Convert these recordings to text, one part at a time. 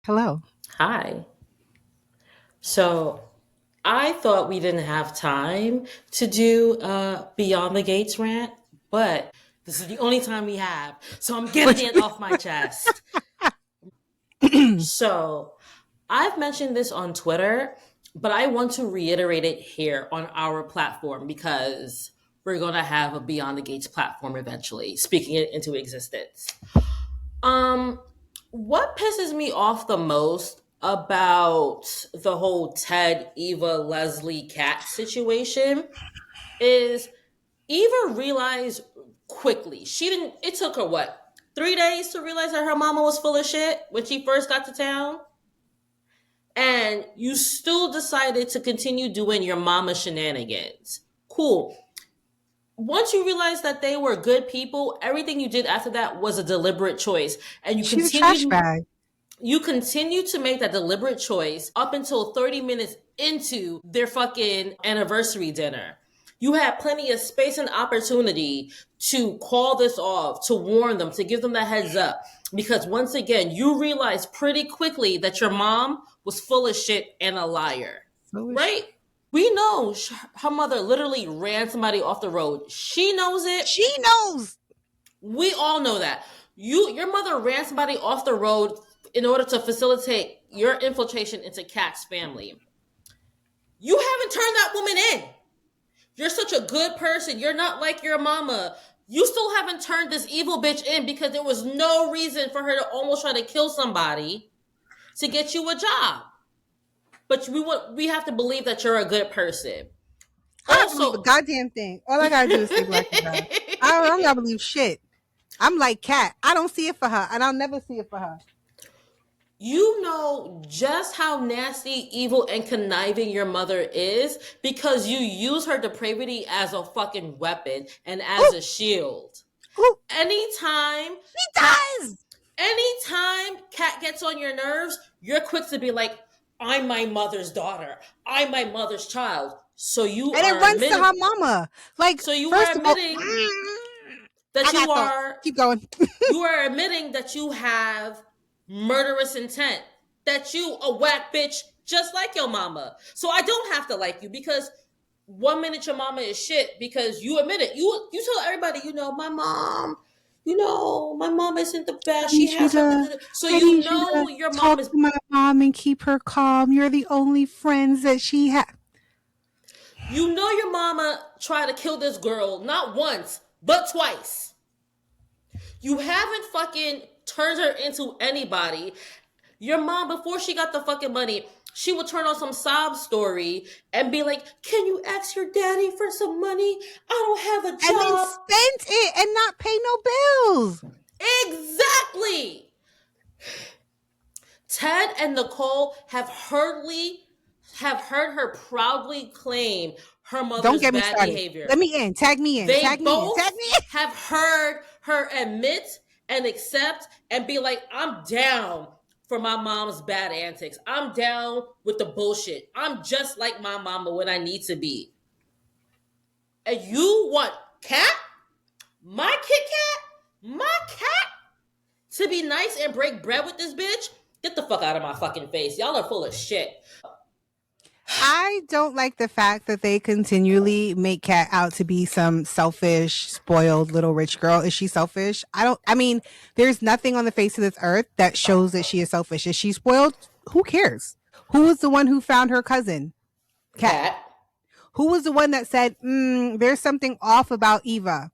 Hello. Hi. So I thought we didn't have time to do Beyond the Gates rant, but this is the only time we have. So I'm getting it off my chest. So I've mentioned this on Twitter, but I want to reiterate it here on our platform because we're going to have a Beyond the Gates platform eventually, speaking it into existence. Um, what pisses me off the most about the whole Ted, Eva, Leslie, Cat situation is Eva realized quickly. She didn't, it took her what, 3 days to realize that her mama was full of shit when she first got to town? And you still decided to continue doing your mama shenanigans. Cool. Once you realized that they were good people, everything you did after that was a deliberate choice. And She's a trash bag. you continue to make that deliberate choice up until 30 minutes into their fucking anniversary dinner. You had plenty of space and opportunity to call this off, to warn them, to give them the heads up. Because once again, you realized pretty quickly that your mom was full of shit and a liar. Foolish. Right? We know her mother literally ran somebody off the road. She knows it. She knows. We all know that. Your mother ran somebody off the road in order to facilitate your infiltration into Kat's family. You haven't turned that woman in. You're such a good person. You're not like your mama. You still haven't turned this evil bitch in because there was no reason for her to almost try to kill somebody to get you a job. But we have to believe that you're a good person. I don't believe a goddamn thing. All I gotta do is say black and brown. I don't gotta believe shit. I'm like Cat. I don't see it for her, and I'll never see it for her. You know just how nasty, evil, and conniving your mother is because you use her depravity as a fucking weapon and as a shield. Anytime she does. Anytime Cat gets on your nerves, you're quick to be like, I'm my mother's daughter. I'm my mother's child. So you and it runs to her mama. Like, so you first are of all, admitting that you are keep going. you are admitting that you have murderous intent. That you a whack bitch just like your mama. So I don't have to like you because 1 minute your mama is shit because you admit it. You tell everybody, my mom. My mom isn't the best. She has something to do. So you know your mom is. Talk to my mom and keep her calm. You're the only friends that she has. You know your mama tried to kill this girl not once, but twice. You haven't fucking turned her into anybody. Your mom, before she got the fucking money, she would turn on some sob story and be like, can you ask your daddy for some money? I don't have a job. And then spend it and not pay no bills. Exactly. Ted and Nicole have heard her proudly claim her mother's bad behavior. Let me in. Tag me in. They Tag both me in. have heard her admit and accept and be like, I'm down for my mom's bad antics. I'm down with the bullshit. I'm just like my mama when I need to be. And you want Cat? My Kit Kat? My cat? To be nice and break bread with this bitch? Get the fuck out of my fucking face. Y'all are full of shit. I don't like the fact that they continually make Kat out to be some selfish, spoiled little rich girl. Is she selfish? I mean, there's nothing on the face of this earth that shows that she is selfish. Is she spoiled? Who cares? Who was the one who found her cousin? Kat. Who was the one that said, there's something off about Eva?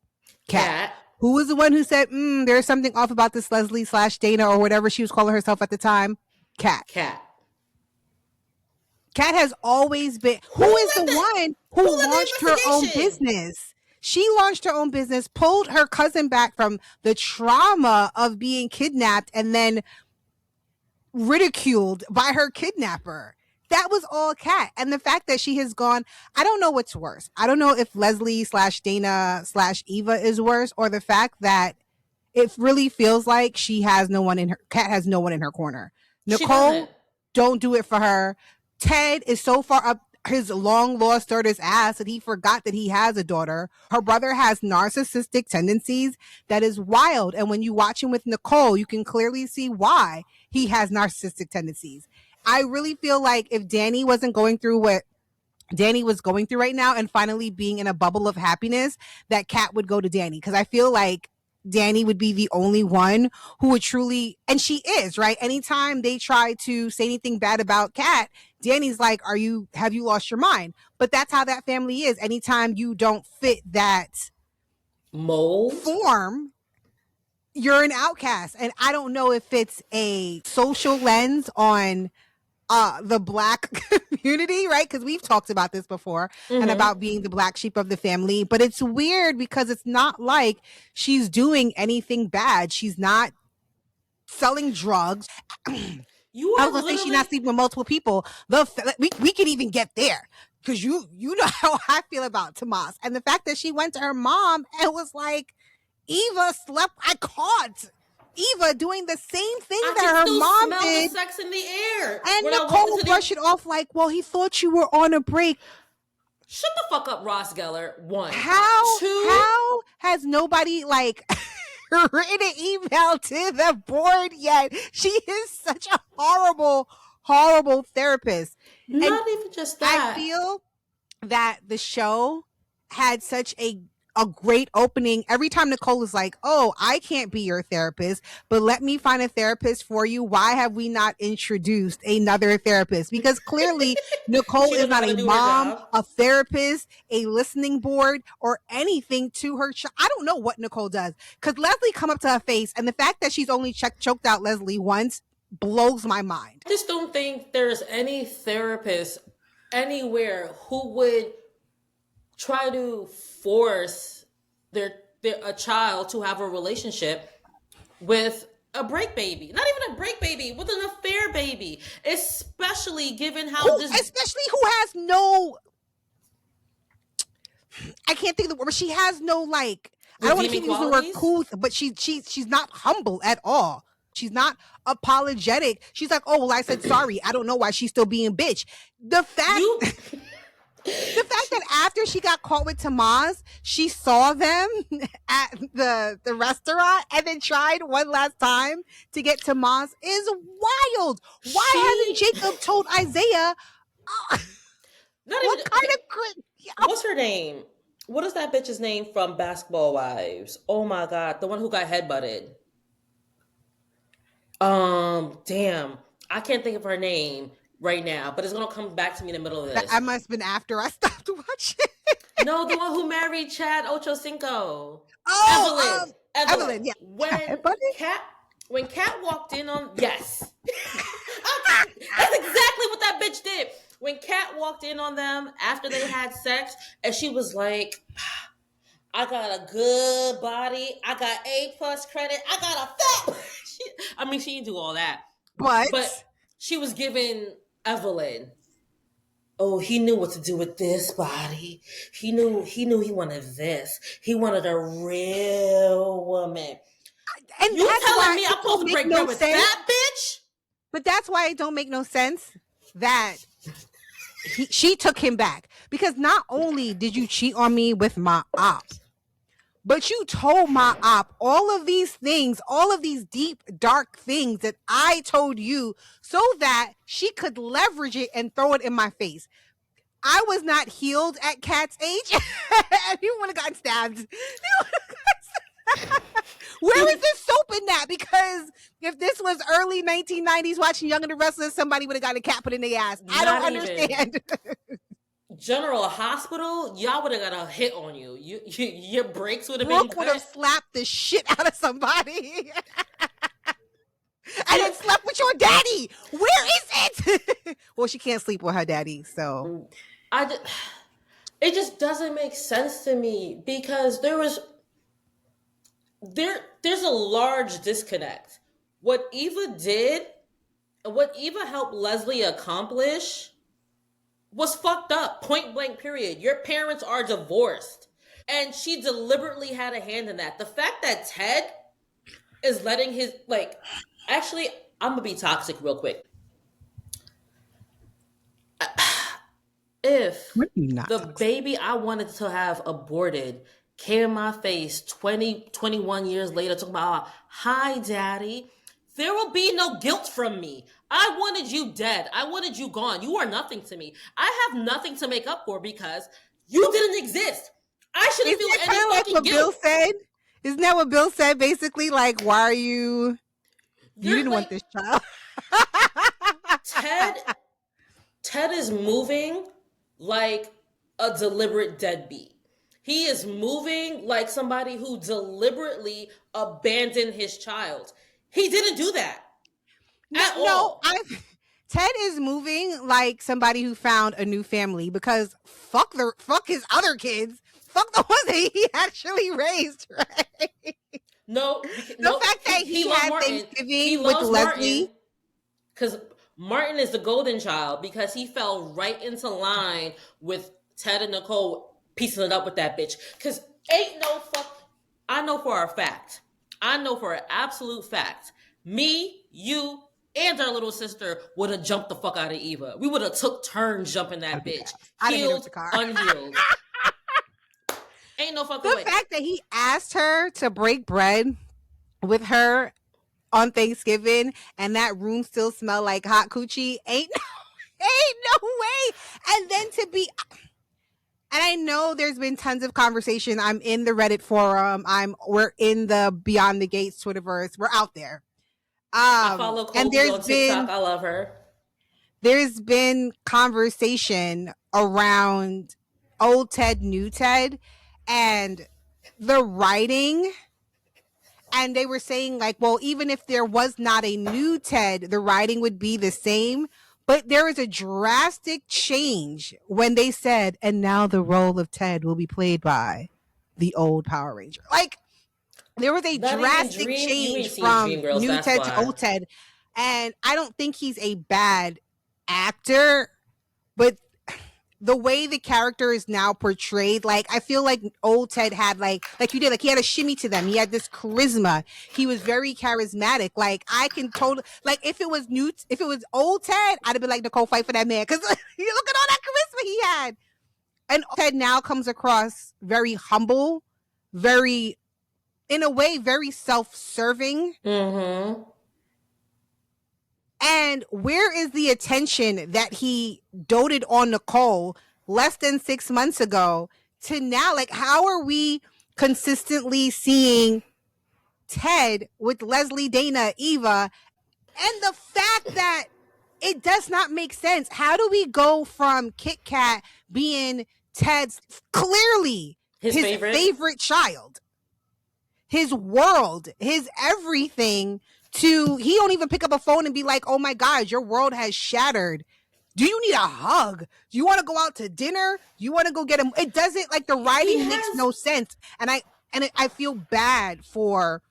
Kat. Who was the one who said, there's something off about this Leslie/Dana or whatever she was calling herself at the time? Kat. Kat has always been. Who is the one who launched her own business? She launched her own business, pulled her cousin back from the trauma of being kidnapped and then ridiculed by her kidnapper. That was all Kat. And the fact that she has gone, I don't know what's worse. I don't know if Leslie/Dana/Eva is worse, or the fact that it really feels like Kat has no one in her corner. Nicole, don't do it for her. Ted is so far up his long lost daughter's ass and he forgot that he has a daughter. Her brother has narcissistic tendencies that is wild. And when you watch him with Nicole, you can clearly see why he has narcissistic tendencies. I really feel like if Dani wasn't going through what Dani was going through right now and finally being in a bubble of happiness, that Kat would go to Dani. Because I feel like Dani would be the only one who would truly, and she is, right? Anytime they try to say anything bad about Kat, Dani's like, have you lost your mind? But that's how that family is. Anytime you don't fit that mold form, you're an outcast. And I don't know if it's a social lens on the Black community, right? Because we've talked about this before and about being the black sheep of the family. But it's weird because it's not like she's doing anything bad. She's not selling drugs. I was gonna say she's not sleeping with multiple people. We could even get there because you know how I feel about Tomas and the fact that she went to her mom and was like, Eva slept. I caught Eva doing the same thing that her mom did. The sex in the air. And Nicole brushed it off like, well, he thought you were on a break. Shut the fuck up, Ross Geller. 1. How has nobody like written an email to the board yet? She is such a horrible, horrible therapist. Not even just that. I feel that the show had such a great opening. Every time Nicole is like, oh, I can't be your therapist, but let me find a therapist for you. Why have we not introduced another therapist? Because clearly Nicole is not a mom, a therapist, a listening board, or anything to her. I don't know what Nicole does because Leslie come up to her face, and the fact that she's only choked out Leslie once blows my mind. I just don't think there's any therapist anywhere who would try to force a child to have a relationship with a break baby. Not even a break baby, with an affair baby. Especially given how especially who has no, I can't think of the word, but she has no like, I don't want to keep using the word cool, but she's not humble at all. She's not apologetic. She's like, oh, well, I said sorry. I don't know why she's still being bitch. The fact that after she got caught with Tomas, she saw them at the restaurant and then tried one last time to get Tomas is wild. Why hasn't Jacob told Isaiah? What's her name? What is that bitch's name from Basketball Wives? Oh my God, the one who got headbutted. Damn, I can't think of her name right now, but it's gonna come back to me in the middle of this. I must have been after I stopped watching. No, the one who married Chad Ochocinco. Oh, Evelyn. Yeah. When Kat walked in on that's exactly what that bitch did. When Kat walked in on them after they had sex, and she was like, I got a good body. I got A+ credit. I got a fat. She didn't do all that. But she was giving Evelyn, oh, he knew what to do with this body. He knew he wanted this. He wanted a real woman. And you telling me I'm supposed to break bread with that bitch? But that's why it don't make no sense that she took him back. Because not only did you cheat on me with my op, but you told my op all of these things, all of these deep, dark things that I told you so that she could leverage it and throw it in my face. I was not healed at Kat's age. And you would have gotten stabbed. Where is this soap in that? Because if this was early 1990s watching Young and the Restless, somebody would have gotten a cat put in their ass. I don't understand. General Hospital, y'all would have got a hit on you. Your brakes would have been. Brooke would have slapped the shit out of somebody. And then slept with your daddy. Where is it? Well, she can't sleep with her daddy, so it just doesn't make sense to me because there's a large disconnect. What Eva did, what Eva helped Leslie accomplish, was fucked up. Point blank. Period. Your parents are divorced, and she deliberately had a hand in that. The fact that Ted is letting his actually, I'm gonna be toxic real quick. If What are you not the talking about? baby I wanted to have aborted came in my face 20, 21 years later talking about, hi, daddy, there will be no guilt from me. I wanted you dead. I wanted you gone. You are nothing to me. I have nothing to make up for because you didn't exist. I shouldn't Isn't feel that any kind of like fucking what Bill guilt. said? Isn't that what Bill said? Basically, like, why are you? You You're didn't want like this child. Ted. Ted is moving like a deliberate deadbeat. He is moving like somebody who deliberately abandoned his child. He didn't do that No, at no, all. I. Ted is moving like somebody who found a new family because fuck his other kids, fuck the ones that he actually raised, right? No, The no, fact that he he loves had Martin. He Thanksgiving with loves Leslie. Martin because Martin is the golden child because he fell right into line with Ted and Nicole piecing it up with that bitch. Because ain't no fuck. I know for a fact. I know for an absolute fact. Me, you, and our little sister would have jumped the fuck out of Eva. We would have took turns jumping I'd that be bitch. past. I'd have hit her with Healed, the car. unhealed. Ain't no fucking The way. fact that he asked her to break bread with her on Thanksgiving and that room still smell like hot coochie ain't no way. And then to be, and I know there's been tons of conversation. I'm in the Reddit forum. We're in the Beyond the Gates Twitterverse. We're out there. I follow And Colby on TikTok. I love her. there's been conversation around old Ted, new Ted, and the writing. And they were saying, like, well, even if there was not a new Ted, the writing would be the same. But there was a drastic change when they said, and now the role of Ted will be played by the old Power Ranger. Like, there was a Not even drastic Dream. You change ain't seen from Dreamgirls. new That's Ted to why. old Ted. And I don't think he's a bad actor, but the way the character is now portrayed, like I feel like old Ted had like you did, like he had a shimmy to them. He had this charisma. He was very charismatic. Like I can totally, like if it was old Ted, I'd have been like, Nicole, fight for that man because you look at all that charisma he had. And Ted now comes across very humble, very, in a way, very self-serving. Mm-hmm. And where is the attention that he doted on Nicole less than 6 months ago to now? Like, how are we consistently seeing Ted with Leslie, Dana, Eva? And the fact that it does not make sense. How do we go from Kit Kat being Ted's clearly His his favorite. favorite child, his world, his everything, to he don't even pick up a phone and be like, oh my God, your world has shattered. Do you need a hug? Do you want to go out to dinner? Do you want to go get him? It doesn't, like, the He writing makes has no sense. And I feel bad for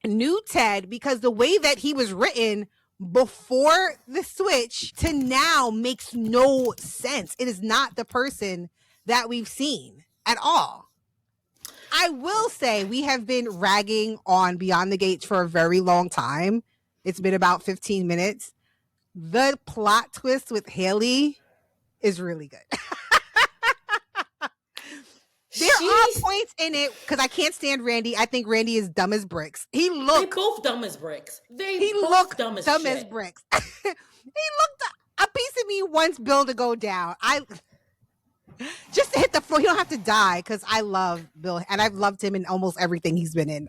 new Ted because the way that he was written before the switch to now makes no sense. It is not the person that we've seen at all. I will say we have been ragging on Beyond the Gates for a very long time. It's been about 15 minutes. The plot twist with Haley is really good. There are she's points in it because I can't stand Randy. I think Randy is dumb as bricks. they both dumb as bricks. They He both looked dumb as dumb as shit. bricks. He looked, a piece of me wants Bill to go down. I just to hit the floor. He don't have to die because I love Bill and I've loved him in almost everything he's been in.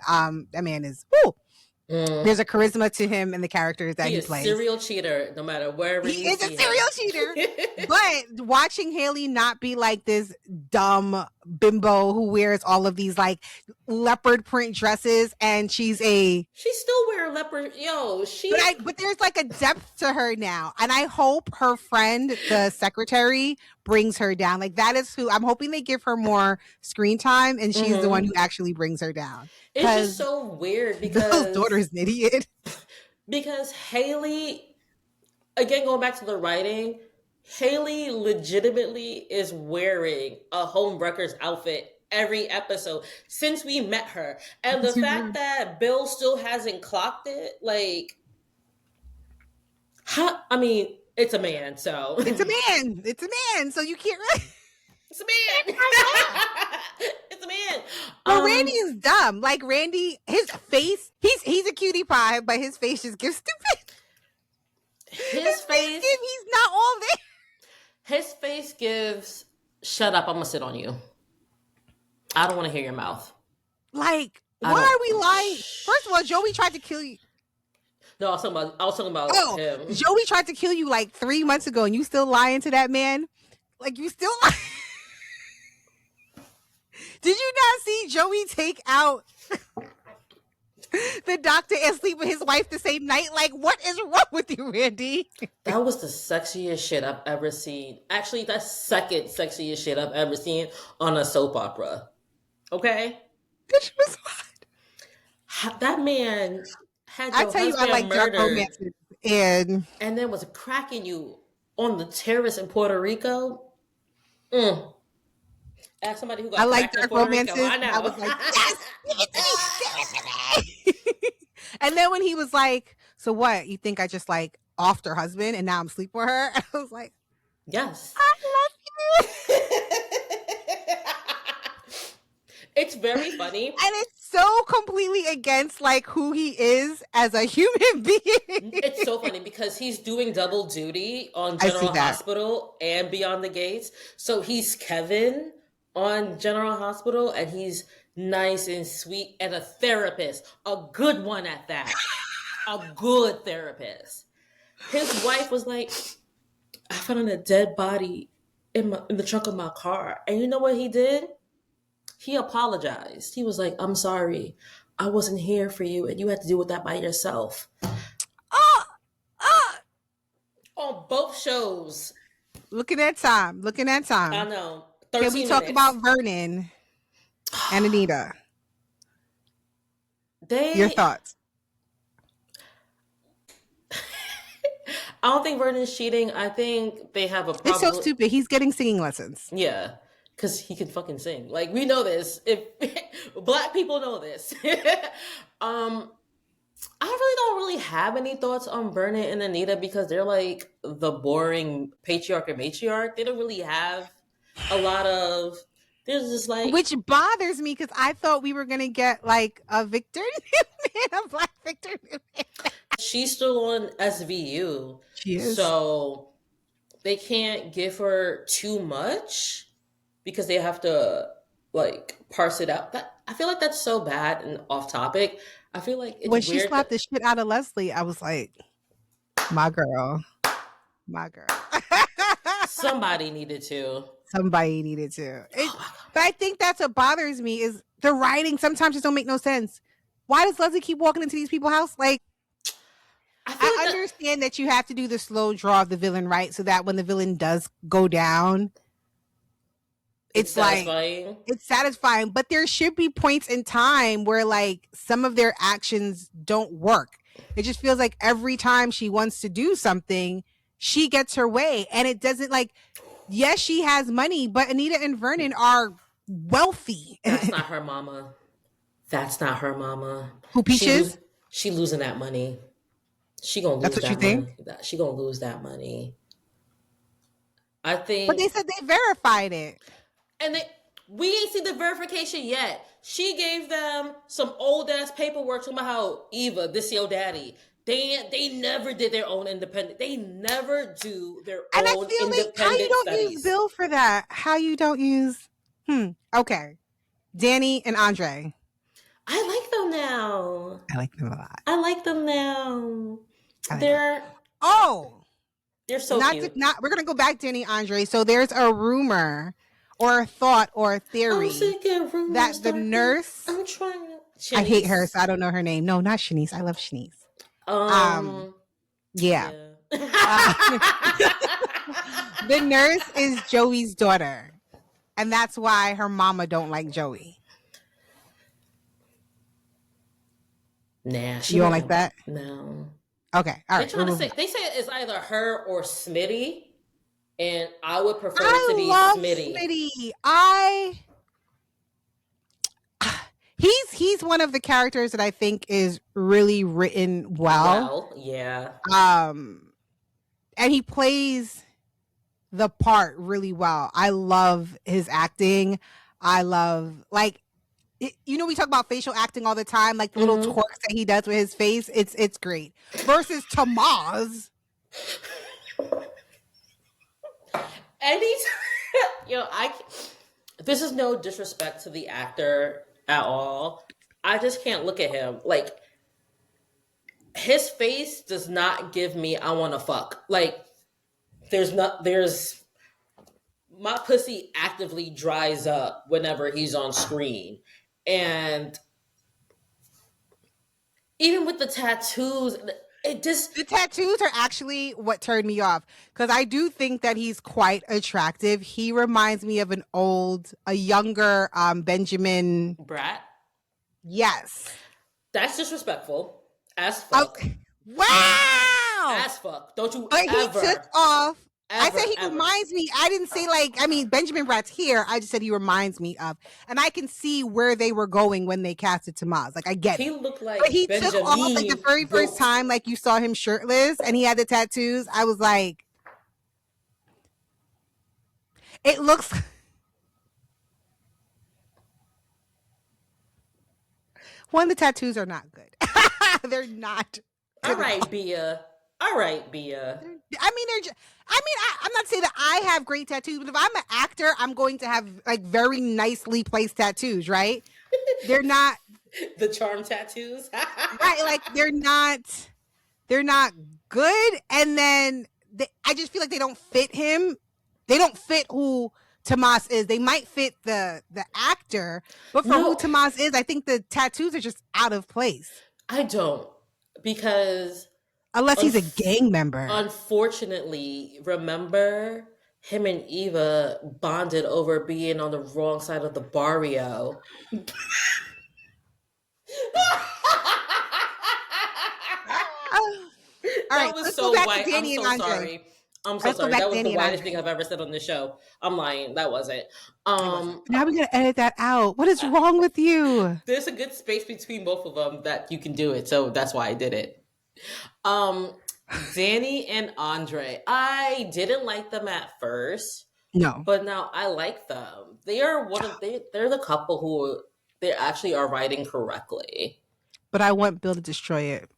That man is woo. There's a charisma to him and the characters that he is plays. serial cheater no matter wherever He you is a see serial him. cheater. But watching Haley not be like this dumb bimbo who wears all of these like leopard print dresses and she's a She still wear leopard. Yo, but there's like a depth to her now. And I hope her friend, the secretary, brings her down. Like that is who I'm hoping they give her more screen time and she's the one who actually brings her down. It's just so weird because Bill's daughter's an idiot. Because Haley, again, going back to the writing, Haley legitimately is wearing a homewrecker's outfit every episode since we met her. And the fact that Bill still hasn't clocked it, like, how, I mean, It's a man, so it's a man. It's a man. So you can't really. It's a man. It's a man. Well, Randy is dumb. Like Randy, his face, he's a cutie pie, but his face just gives stupid. His face, he's not all there. His face gives, shut up, I'm gonna sit on you. I don't want to hear your mouth. Like, why are we lying? First of all, Joey tried to kill you. No, I was talking about him. Joey tried to kill you like 3 months ago, and you still lying to that man? Like, you still lying? Did you not see Joey take out the doctor and sleep with his wife the same night? Like, what is wrong with you, Randy? That was the sexiest shit I've ever seen. Actually, that's second sexiest shit I've ever seen on a soap opera. Okay? Bitch was hot. That man had your I tell you, I like dark romances. And then was cracking you on the terrace in Puerto Rico. As somebody who got I like dark romances. Rico, I know. I was like, yes, give it to me. And then when he was like, so what? You think I just like offed her husband and now I'm sleeping with her? I was like, yes. I love you. It's very funny. And it's so completely against like who he is as a human being. It's so funny because he's doing double duty on General Hospital and Beyond the Gates. So he's Kevin on General Hospital, and he's nice and sweet and a therapist, a good one at that, a good therapist. His wife was like, I found a dead body in the trunk of my car. And you know what he did? He apologized. He was like, I'm sorry. I wasn't here for you, and you had to deal with that by yourself. On both shows. Looking at time. I know. Can we talk about Vernon and Anita? Your thoughts? I don't think Vernon's cheating. I think they have a problem. It's so stupid. He's getting singing lessons. Yeah, because he can fucking sing. Like, we know this. If Black people know this. I don't really have any thoughts on Vernon and Anita because they're like the boring patriarch and matriarch. They don't really have a lot of. There's just like, which bothers me because I thought we were gonna get like a Victor Newman, a Black Victor Newman. She's still on SVU. She is. So they can't give her too much because they have to like parse it out. I feel like that's so bad and off topic. I feel like it's when weird she slapped the shit out of Leslie, I was like, my girl. Somebody needed to. But I think that's what bothers me is the writing sometimes just don't make no sense. Why does Leslie keep walking into these people's house? Like, I understand that you have to do the slow draw of the villain, right? So that when the villain does go down, it's satisfying. Like, it's satisfying. But there should be points in time where like some of their actions don't work. It just feels like every time she wants to do something, she gets her way. And it doesn't like, yes, she has money, but Anita and Vernon are wealthy. That's not her mama. Who, Peaches? She losing that money. She gonna lose that money. That's what you think? She gonna lose that money. I think. But they said they verified it. And we ain't seen the verification yet. She gave them some old ass paperwork talking about how Eva, this your daddy. They never did their own independent. They never do their own independent how you don't studies. Use Bill for that? How you don't use? Okay, Dani and Andre. I like them now. I like them a lot. I like them now. They're so cute. We're gonna go back, Dani, Andre. So there's a rumor, or a thought, or a theory that the nurse. I'm trying. I hate her, so I don't know her name. No, not Shanice. I love Shanice. Yeah. The nurse is Joey's daughter, and that's why her mama don't like Joey. Nah, you don't like that? No. Okay, all right. They say it's either her or Smitty, and I would prefer it to be Smitty. He's one of the characters that I think is really written well. Yeah. and he plays the part really well. I love his acting. I love, like, you know, we talk about facial acting all the time, like the little twerks that he does with his face. It's great. Versus Tamaz. This is no disrespect to the actor at all. I just can't look at him. Like, his face does not give me I want to fuck. Like, there's my pussy actively dries up whenever he's on screen. And even with the tattoos, the tattoos are actually what turned me off, because I do think that he's quite attractive. He reminds me of a younger Benjamin Brat. Yes, that's disrespectful as fuck. Wow, as fuck. Don't you? But ever, he took off. I said he ever. reminds me. I didn't say, like, I mean, Benjamin Brat's here. I just said he reminds me of, and I can see where they were going when they casted Tamaz. Like, I get He it. looked like But he Benjamin took off, like, the very first time, like, you saw him shirtless and he had the tattoos. I was like, it looks. One, the tattoos are not good. They're not. All right, Bia. All right, Bia. I mean, I'm not saying that I have great tattoos, but if I'm an actor, I'm going to have, like, very nicely placed tattoos, right? They're not the charm tattoos, right? Like, they're not good, and then I just feel like they don't fit him. They don't fit who Tamaz is. They might fit the actor, but for who Tamaz is, I think the tattoos are just out of place. I don't, because unless he's a gang member. Unfortunately, remember him and Eva bonded over being on the wrong side of the barrio. All right, was so white. I'm so sorry. I'm so sorry. That was the whitest thing I've ever said on the show. I'm lying. That wasn't. Now we're gonna edit that out. What is wrong with you? There's a good space between both of them that you can do it. So that's why I did it. Dani and Andre. I didn't like them at first. No. But now I like them. They are they're the couple who they actually are writing correctly. But I want Bill to destroy it.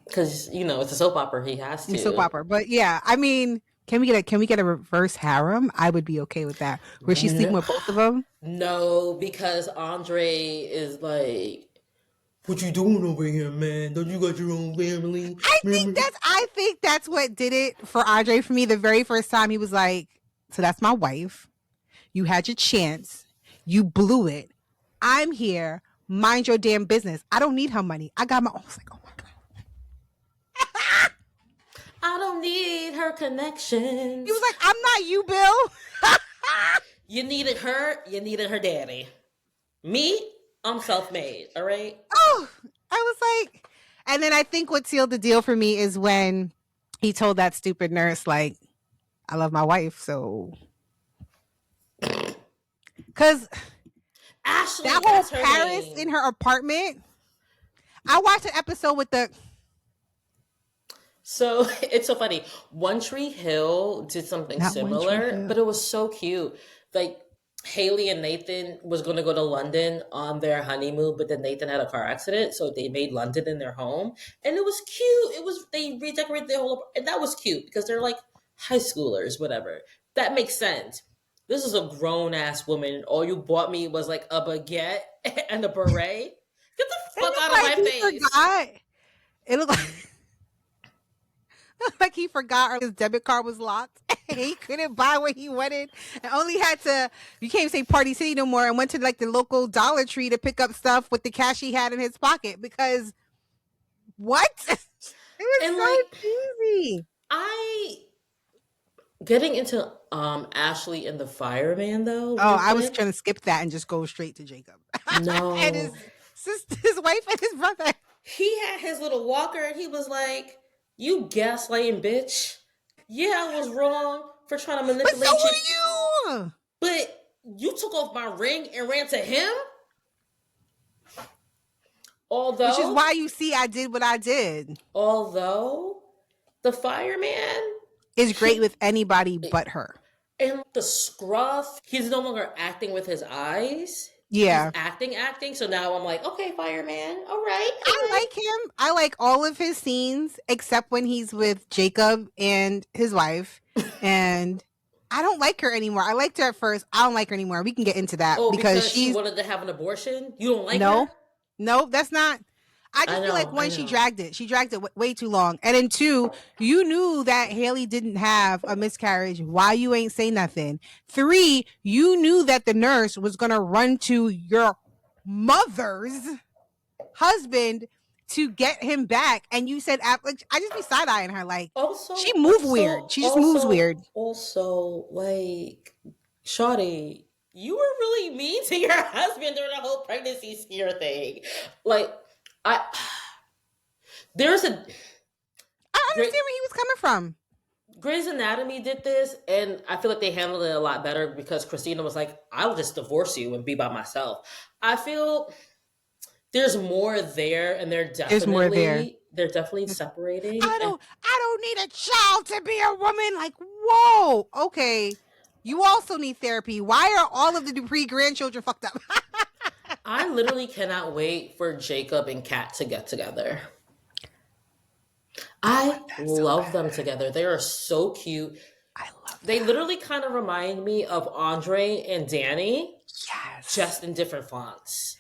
Because, you know, it's a soap opera. He has to. It's a soap opera. But yeah, I mean, can we get a reverse harem? I would be okay with that. Where she's sleeping with both of them? No, because Andre is like, what you doing over here, man? Don't you got your own family? I think that's what did it for Andre for me. The very first time he was like, so that's my wife. You had your chance. You blew it. I'm here. Mind your damn business. I don't need her money. I got my own. I was like, oh my God. I don't need her connections. He was like, I'm not you, Bill. You needed her daddy. Me, I'm self-made, all right? Oh, I was like, and then I think what sealed the deal for me is when he told that stupid nurse, like, I love my wife, so. Because Ashley, that whole Paris in her apartment, I watched an episode with the. So it's so funny. One Tree Hill did something similar, but it was so cute. Like, Haley and Nathan was going to go to London on their honeymoon, but then Nathan had a car accident, so they made London in their home, and it was cute. They redecorated their whole, and that was cute because they're like high schoolers, whatever. That makes sense. This is a grown ass woman, and all you bought me was like a baguette and a beret. Get the fuck out of my face! Forgot. It looked like he forgot his debit card was locked. He couldn't buy what he wanted, and only had to. You can't even say Party City no more. And went to like the local Dollar Tree to pick up stuff with the cash he had in his pocket because what? It was and so like, cheesy. Getting into Ashley and the fireman though. Oh, I was trying to skip that and just go straight to Jacob. No, and his wife and his brother. He had his little walker, and he was like, "You gaslighting bitch. Yeah, I was wrong for trying to manipulate but so were you. But you took off my ring and ran to him." Although, which is why you see I did what I did. Although the fireman is great with anybody but her. And the scruff, he's no longer acting with his eyes. Yeah. He's acting. So now I'm like, okay, fireman. All right. I like him. I like all of his scenes except when he's with Jacob and his wife. And I don't like her anymore. I liked her at first. I don't like her anymore. We can get into that because she wanted to have an abortion. You don't like her? No, that's not. I just feel like one, she dragged it way too long. And then two, you knew that Haley didn't have a miscarriage. Why you ain't say nothing? Three, you knew that the nurse was going to run to your mother's husband to get him back. And you said, like, I just be side-eyeing her. Like, she moved weird. She just moves weird. Also, like, shawty, you were really mean to your husband during the whole pregnancy scare thing. Like, I understand where he was coming from. Grey's Anatomy did this, and I feel like they handled it a lot better because Christina was like, I'll just divorce you and be by myself. I feel there's more there, and they're definitely separating. I don't need a child to be a woman. Like, whoa, okay. You also need therapy. Why are all of the Dupree grandchildren fucked up? I literally cannot wait for Jacob and Kat to get together. I love them together. They are so cute. I love them. They literally kind of remind me of Andre and Dani. Yes. Just in different fonts.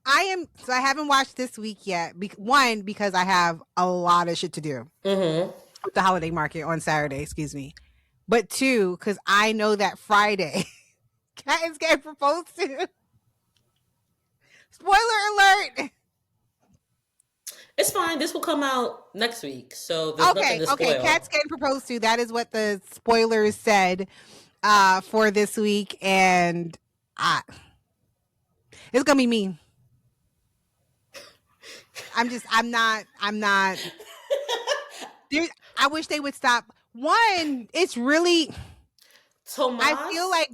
I haven't watched this week yet. One, because I have a lot of shit to do. Mm-hmm. The holiday market on Saturday, excuse me. But two, because I know that Friday... Kat is getting proposed to. Spoiler alert. It's fine. This will come out next week. So there's nothing to spoil. Okay. Kat's getting proposed to. That is what the spoilers said for this week. And it's going to be me. I'm not. I wish they would stop. One, it's really... Tomas? I feel like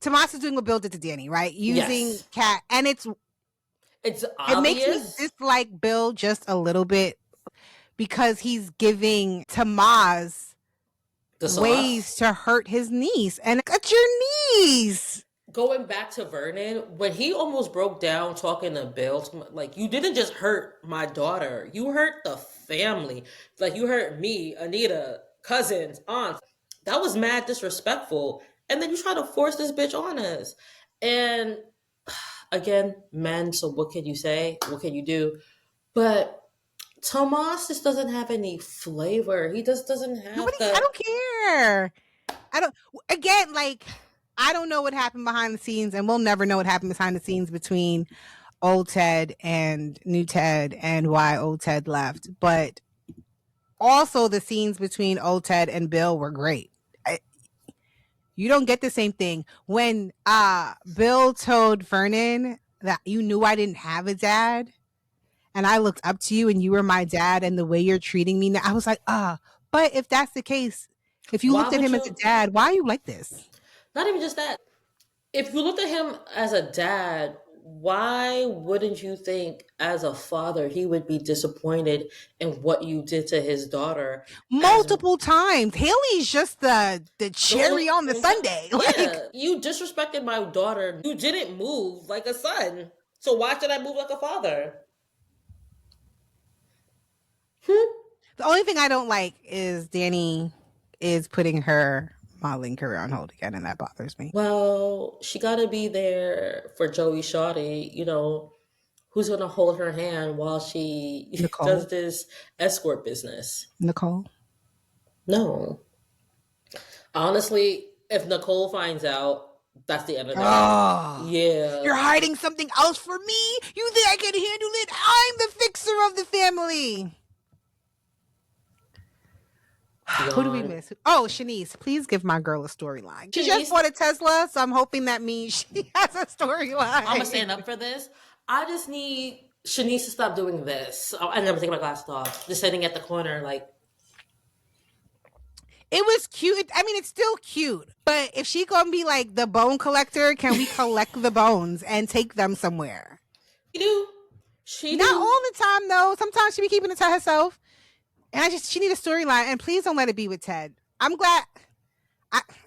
Tomas is doing what Bill did to Dani, right? Using Kat, and it's obvious. It makes me dislike Bill just a little bit because he's giving Tomas ways to hurt his niece, and cut your niece. Going back to Vernon, when he almost broke down talking to Bill, like, you didn't just hurt my daughter, you hurt the family. Like, you hurt me, Anita, cousins, aunts. That was mad disrespectful. And then you try to force this bitch on us. And again, men, so what can you say? What can you do? But Tomas just doesn't have any flavor. He just doesn't have I don't care. I don't know what happened behind the scenes, and we'll never know what happened behind the scenes between old Ted and new Ted and why old Ted left. But also the scenes between old Ted and Bill were great. You don't get the same thing. When Bill told Vernon that you knew I didn't have a dad and I looked up to you and you were my dad and the way you're treating me now, I was like, but if that's the case, if you looked at him as a dad, why are you like this? Not even just that. If you looked at him as a dad, why wouldn't you think as a father he would be disappointed in what you did to his daughter? Multiple times. Haley's just the cherry on the sundae. Yeah, you disrespected my daughter. You didn't move like a son. So why should I move like a father? The only thing I don't like is Dani is putting her modeling career on hold again, and that bothers me. Well, she got to be there for Joey Shawty, who's going to hold her hand while she does this escort business. Nicole? No. Honestly, if Nicole finds out, that's the end of that. Yeah. You're hiding something else for me? You think I can handle it? I'm the fixer of the family. Who do we miss? Oh, Shanice, please give my girl a storyline. She just bought a Tesla, so I'm hoping that means she has a storyline. I'm going to stand up for this. I just need Shanice to stop doing this. I'm never taking my glasses off. Just sitting at the corner, like. It was cute. I mean, it's still cute. But if she going to be like the bone collector, can we collect the bones and take them somewhere? You do. Not all the time though. Sometimes she be keeping it to herself. And she need a storyline. And please don't let it be with Ted. I'm glad.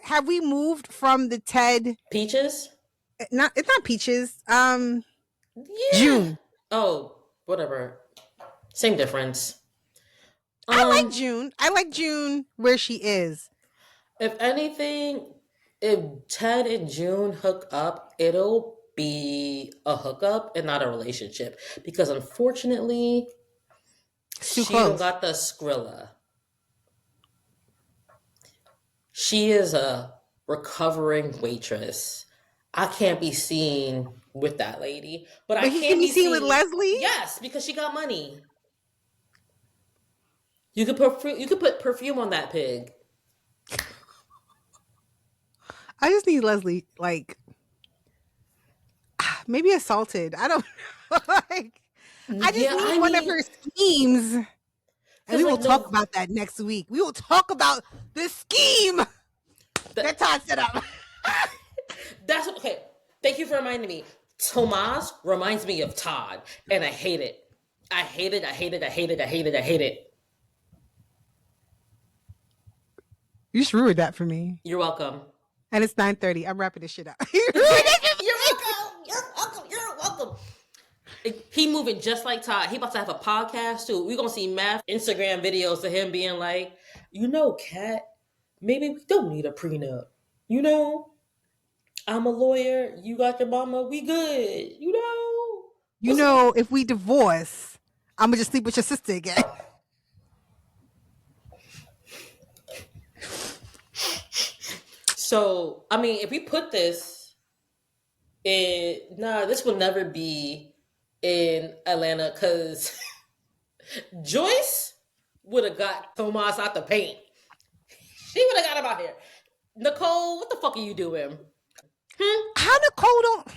Have we moved from the Ted Peaches? It's not Peaches. Yeah. June. Oh, whatever. Same difference. I like June. I like June where she is. If anything, if Ted and June hook up, it'll be a hookup and not a relationship. Because unfortunately, she don't got the Skrilla. She is a recovering waitress. I can't be seen with that lady. But I can be seen with Leslie? Yes, because she got money. You could put perfume on that pig. I just need Leslie, like, maybe assaulted. I don't like. I just need one of her schemes. And we will talk about that next week. We will talk about the scheme that Todd set up. That's okay. Thank you for reminding me. Tomas reminds me of Todd, and I hate it. I hate it. I hate it. I hate it. I hate it. I hate it. You just ruined that for me. You're welcome. And it's 9:30. I'm wrapping this shit up. You're welcome. You're welcome. You're welcome. He moving just like Todd. He about to have a podcast too. We're gonna see math Instagram videos of him being like, Kat, maybe we don't need a prenup. I'm a lawyer. You got your mama. We good. If we divorce, I'm gonna just sleep with your sister again. So, I mean, if we put this this will never be in Atlanta because Joyce would have got Tomas out the paint. She would have got him out here. Nicole, what the fuck are you doing? How Nicole don't?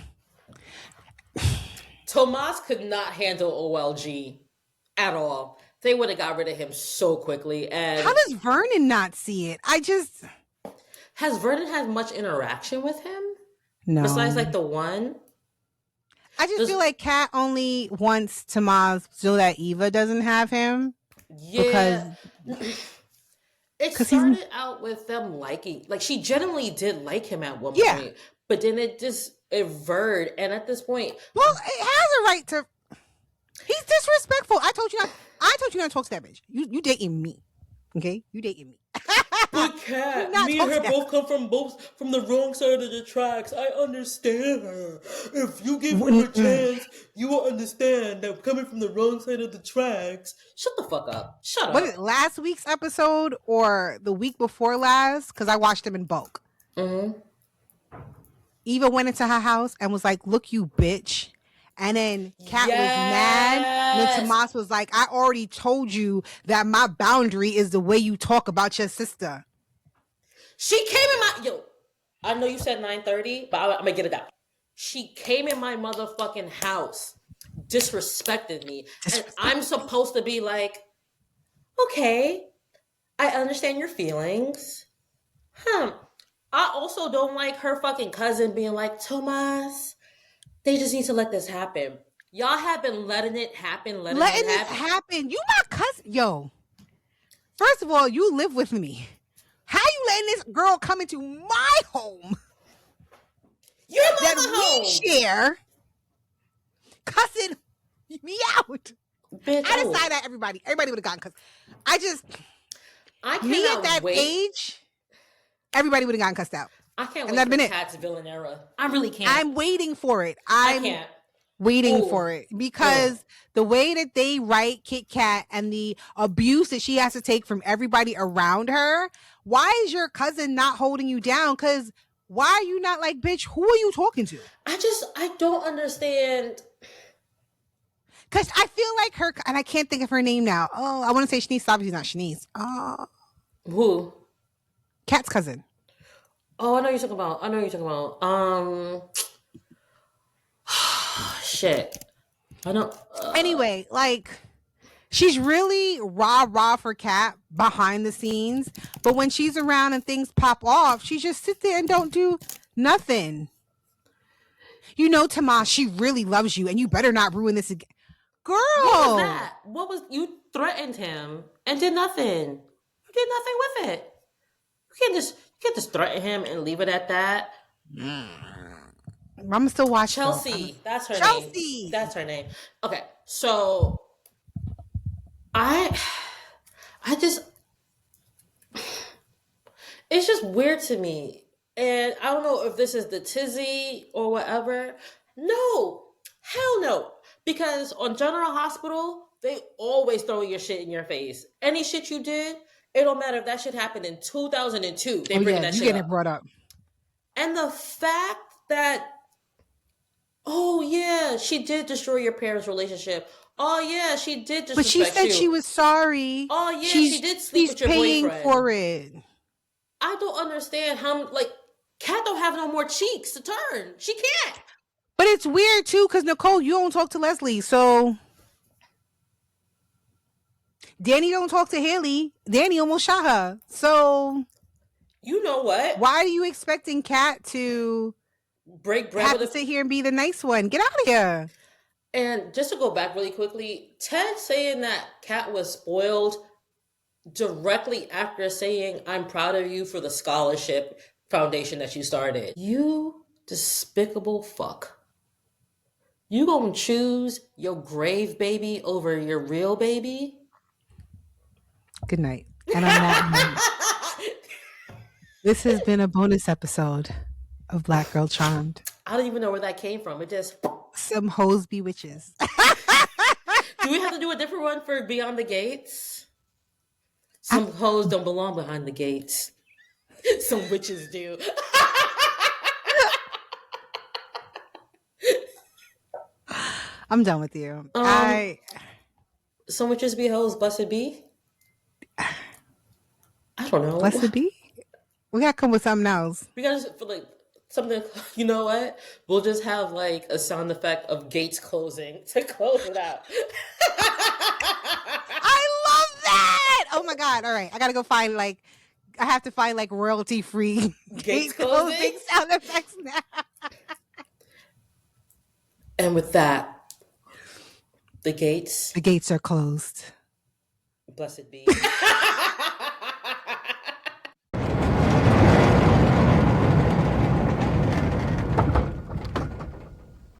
Tomas could not handle OLG at all. They would have got rid of him so quickly. And how does Vernon not see it? Has Vernon had much interaction with him? No. Besides like the one? I just feel like Kat only wants Tomas so that Eva doesn't have him. Yeah. It started out with them liking, like she genuinely did like him at one point, but then it just veered. And at this point, well, it has a right to. He's disrespectful. I told you not to talk to that bitch. You dating me, okay? You dating me. But Kat, me and her both come from the wrong side of the tracks. I understand her. If you give her a chance, you will understand that coming from the wrong side of the tracks. Shut the fuck up. Shut up. Was it last week's episode or the week before last? Because I watched them in bulk. Mm-hmm. Eva went into her house and was like, "Look, you bitch." And then Kat was mad. And then Tomas was like, "I already told you that my boundary is the way you talk about your sister." She came in I know you said 9:30, but I'm gonna get it out. She came in my motherfucking house, disrespected me. And I'm supposed to be like, okay, I understand your feelings. I also don't like her fucking cousin being like, Tomas, they just need to let this happen. Y'all have been letting it happen. Letting it happen. You my cousin. Yo. First of all, you live with me. How you letting this girl come into my home? Your mama that we share, cussing me out. Bitch, I decided that everybody would have gotten cussed. I me at that age, everybody would have gotten cussed out. I can't wait for Kat's villain era. I really can't. I'm waiting for it. I can't. Waiting for it because the way that they write Kit Kat and the abuse that she has to take from everybody around her, why is your cousin not holding you down? Because why are you not like, bitch, who are you talking to? I don't understand. Because I feel like her, and I can't think of her name now. Oh, I want to say Shanice. Obviously not Shanice. Who? Kat's cousin. Oh, I know you're talking about. Shit. I don't. Anyway, like, she's really rah for Kat behind the scenes, but when she's around and things pop off, she just sits there and don't do nothing. Tomas, she really loves you, and you better not ruin this again. girl. What was that? What was you threatened him and did nothing? You did nothing with it. You can't just threaten him and leave it at that. I'm still watch Chelsea. That's her name. Chelsea. That's her name. Okay, so I just it's just weird to me. And I don't know if this is the tizzy or whatever. No. Hell no. Because on General Hospital, they always throw your shit in your face. Any shit you did, it don't matter if that shit happened in 2002. They bring that shit up. You getting it brought up. And the fact that, oh yeah, she did destroy your parents' relationship. Oh yeah, she did disrespect you. But she said she was sorry. Oh yeah, she did sleep with your boyfriend. She's paying for it. I don't understand how, like, Kat don't have no more cheeks to turn. She can't. But it's weird too, because Nicole, you don't talk to Leslie, so Dani don't talk to Haley. Dani almost shot her. So you know what? Why are you expecting Kat to break bread have to sit here and be the nice one? Get out of here. And just to go back really quickly, Ted saying that Kat was spoiled directly after saying, I'm proud of you for the scholarship foundation that you started. You despicable fuck. You gonna choose your grave baby over your real baby? Good night. And on that note, this has been a bonus episode of Black Girl Charmed. I don't even know where that came from. It just... Some hoes be witches. Do we have to do a different one for Beyond the Gates? Some hoes don't belong behind the gates. Some witches do. I'm done with you. Some witches be hoes, blessed be? I don't know. Blessed be? We gotta come with something else. We gotta just, for like something, you know what? We'll just have like a sound effect of gates closing to close it out. I love that! Oh my God. All right. I gotta go find I have to find royalty free gate closing sound effects now. And with that, the gates are closed. Blessed be.